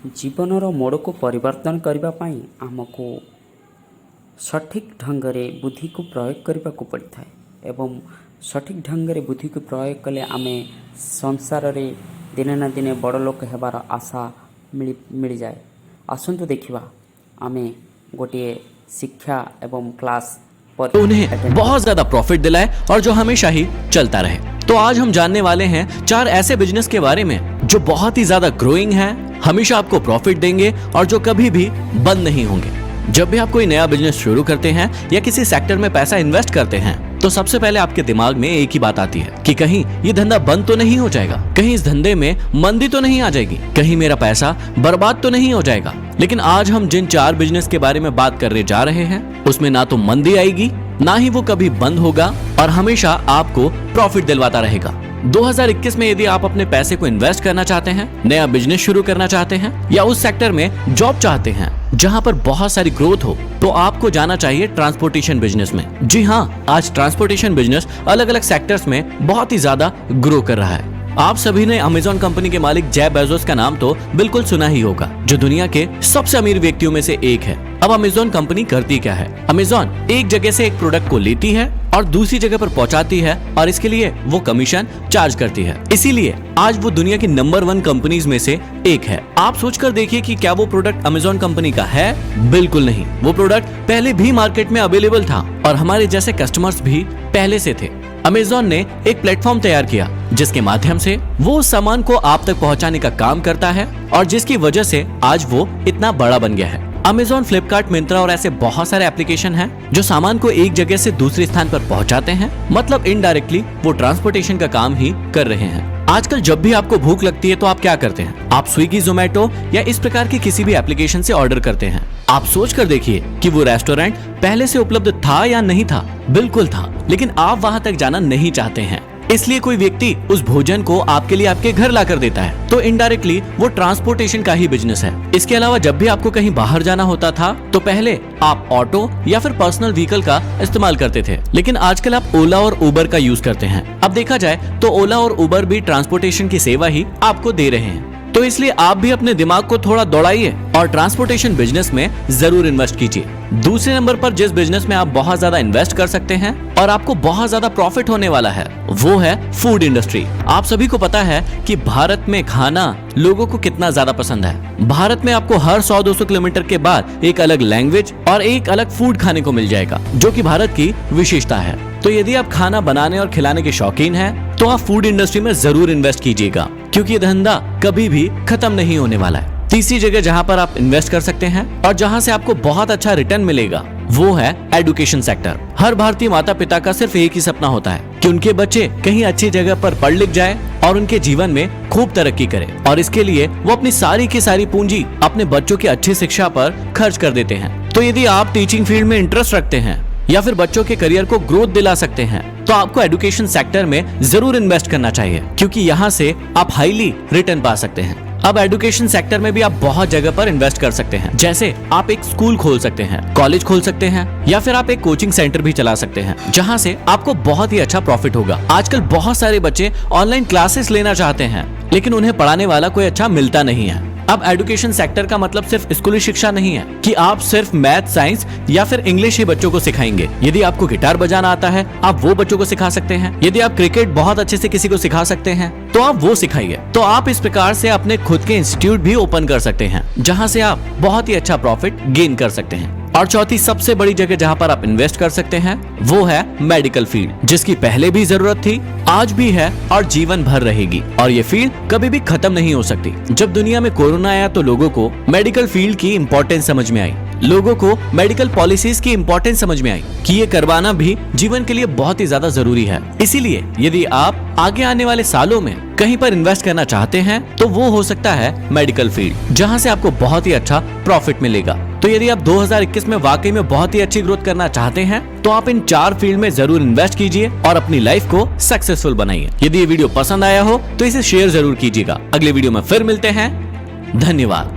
जीवनर मोड़ को परिवर्तन करने आमको सठिक ढंग से बुद्धि को प्रयोग करने को पड़ता है एवं सठिक ढंग से बुद्धि को प्रयोग कले आम संसार रे दिने ना दिने बड़ लोक हेबार आशा मिल जाए। आसंतु देखिबा आमे गोटे शिक्षा एवं क्लास पर उन्हें बहुत ज्यादा प्रॉफिट दिलाए और जो हमेशा ही चलता रहे। तो आज हम जानने वाले हैं 4 ऐसे बिजनेस के बारे में जो बहुत ही ज्यादा ग्रोइंग है, हमेशा आपको प्रॉफिट देंगे और जो कभी भी बंद नहीं होंगे। जब भी आप कोई नया बिजनेस शुरू करते हैं या किसी सेक्टर में पैसा इन्वेस्ट करते हैं तो सबसे पहले आपके दिमाग में एक ही बात आती है कि कहीं ये धंधा बंद तो नहीं हो जाएगा, कहीं इस धंधे में मंदी तो नहीं आ जाएगी, कहीं मेरा पैसा बर्बाद तो नहीं हो जाएगा। लेकिन आज हम जिन 4 बिजनेस के बारे में बात करने जा रहे हैं उसमें ना तो मंदी आएगी, ना ही वो कभी बंद होगा और हमेशा आपको प्रॉफिट दिलवाता रहेगा। 2021 में यदि आप अपने पैसे को इन्वेस्ट करना चाहते हैं, नया बिजनेस शुरू करना चाहते हैं या उस सेक्टर में जॉब चाहते हैं जहां पर बहुत सारी ग्रोथ हो, तो आपको जाना चाहिए ट्रांसपोर्टेशन बिजनेस में। जी हाँ, आज ट्रांसपोर्टेशन बिजनेस अलग अलग सेक्टर्स में बहुत ही ज्यादा ग्रो कर रहा है। आप सभी ने अमेज़न कंपनी के मालिक जेफ बेजोस का नाम तो बिल्कुल सुना ही होगा, जो दुनिया के सबसे अमीर व्यक्तियों में से एक है। अब अमेज़न कंपनी करती क्या है? अमेज़न एक जगह से एक प्रोडक्ट को लेती है और दूसरी जगह पर पहुंचाती है और इसके लिए वो कमीशन चार्ज करती है। इसीलिए आज वो दुनिया की नंबर 1 कंपनीज में से एक है। आप सोचकर देखिए कि क्या वो प्रोडक्ट अमेज़न कंपनी का है? बिल्कुल नहीं। वो प्रोडक्ट पहले भी मार्केट में अवेलेबल था और हमारे जैसे कस्टमर्स भी पहले से थे। अमेज़न ने एक प्लेटफॉर्म तैयार किया जिसके माध्यम से वो उस सामान को आप तक पहुंचाने का काम करता है और जिसकी वजह से आज वो इतना बड़ा बन गया है। अमेज़न, फ्लिपकार्ट, मिंत्रा और ऐसे बहुत सारे एप्लीकेशन हैं जो सामान को एक जगह से दूसरे स्थान पर पहुंचाते हैं, मतलब इनडायरेक्टली वो ट्रांसपोर्टेशन का काम ही कर रहे हैं। आजकल जब भी आपको भूख लगती है तो आप क्या करते हैं? आप स्विगी, जोमेटो या इस प्रकार के किसी भी एप्लीकेशन से ऑर्डर करते हैं। आप सोच कर देखिए कि वो रेस्टोरेंट पहले से उपलब्ध था या नहीं था। बिल्कुल था, लेकिन आप वहां तक जाना नहीं चाहते हैं, इसलिए कोई व्यक्ति उस भोजन को आपके लिए आपके घर लाकर देता है। तो इनडायरेक्टली वो ट्रांसपोर्टेशन का ही बिजनेस है। इसके अलावा जब भी आपको कहीं बाहर जाना होता था तो पहले आप ऑटो या फिर पर्सनल व्हीकल का इस्तेमाल करते थे, लेकिन आजकल आप ओला और उबर का यूज करते हैं। अब देखा जाए तो ओला और उबर भी ट्रांसपोर्टेशन की सेवा ही आपको दे रहे हैं। तो इसलिए आप भी अपने दिमाग को थोड़ा दौड़ाइए और ट्रांसपोर्टेशन बिजनेस में जरूर इन्वेस्ट कीजिए। दूसरे नंबर पर जिस बिजनेस में आप बहुत ज्यादा इन्वेस्ट कर सकते हैं और आपको बहुत ज्यादा प्रॉफिट होने वाला है वो है फूड इंडस्ट्री। आप सभी को पता है कि भारत में खाना लोगों को कितना ज्यादा पसंद है। भारत में आपको हर 100-200 किलोमीटर के बाद एक अलग लैंग्वेज और एक अलग फूड खाने को मिल जाएगा, जो कि भारत की विशेषता है। तो यदि आप खाना बनाने और खिलाने के शौकीन हैं तो आप फूड इंडस्ट्री में जरूर इन्वेस्ट कीजिएगा, क्योंकि ये धंधा कभी भी खत्म नहीं होने वाला है। तीसरी जगह जहां पर आप इन्वेस्ट कर सकते हैं और जहां से आपको बहुत अच्छा रिटर्न मिलेगा वो है एजुकेशन सेक्टर। हर भारतीय माता पिता का सिर्फ एक ही सपना होता है कि उनके बच्चे कहीं अच्छी जगह पर पढ़ लिख जाए और उनके जीवन में खूब तरक्की करे, और इसके लिए वो अपनी सारी की सारी पूंजी अपने बच्चों की अच्छी शिक्षा पर खर्च कर देते हैं। तो यदि आप टीचिंग फील्ड में इंटरेस्ट रखते हैं या फिर बच्चों के करियर को ग्रोथ दिला सकते हैं तो आपको एजुकेशन सेक्टर में जरूर इन्वेस्ट करना चाहिए, क्योंकि यहाँ से आप हाईली रिटर्न पा सकते हैं। अब एजुकेशन सेक्टर में भी आप बहुत जगह पर इन्वेस्ट कर सकते हैं, जैसे आप एक स्कूल खोल सकते हैं, कॉलेज खोल सकते हैं या फिर आप एक कोचिंग सेंटर भी चला सकते हैं, जहां से आपको बहुत ही अच्छा प्रॉफिट होगा। आजकल बहुत सारे बच्चे ऑनलाइन क्लासेस लेना चाहते हैं, लेकिन उन्हें पढ़ाने वाला कोई अच्छा मिलता नहीं है। अब एजुकेशन सेक्टर का मतलब सिर्फ स्कूली शिक्षा नहीं है कि आप सिर्फ मैथ, साइंस या फिर इंग्लिश ही बच्चों को सिखाएंगे। यदि आपको गिटार बजाना आता है आप वो बच्चों को सिखा सकते हैं। यदि आप क्रिकेट बहुत अच्छे से किसी को सिखा सकते हैं तो आप वो सिखाइए। तो आप इस प्रकार से अपने खुद के इंस्टीट्यूट भी ओपन कर सकते हैं, जहां से आप बहुत ही अच्छा प्रॉफिट गेन कर सकते हैं। और चौथी सबसे बड़ी जगह जहां पर आप इन्वेस्ट कर सकते हैं वो है मेडिकल फील्ड, जिसकी पहले भी जरूरत थी, आज भी है और जीवन भर रहेगी, और ये फील्ड कभी भी खत्म नहीं हो सकती। जब दुनिया में कोरोना आया तो लोगों को मेडिकल फील्ड की इंपॉर्टेंस समझ में आई, लोगों को मेडिकल पॉलिसीज की इंपॉर्टेंस समझ में आई कि ये करवाना भी जीवन के लिए बहुत ही ज्यादा जरूरी है। इसीलिए यदि आप आगे आने वाले सालों में कहीं पर इन्वेस्ट करना चाहते हैं तो वो हो सकता है मेडिकल फील्ड, जहां से आपको बहुत ही अच्छा प्रॉफिट मिलेगा। तो यदि आप 2021 में वाकई में बहुत ही अच्छी ग्रोथ करना चाहते हैं तो आप इन 4 फील्ड में जरूर इन्वेस्ट कीजिए और अपनी लाइफ को सक्सेसफुल बनाइए। यदि ये वीडियो पसंद आया हो तो इसे शेयर जरूर कीजिएगा। अगले वीडियो में फिर मिलते हैं। धन्यवाद।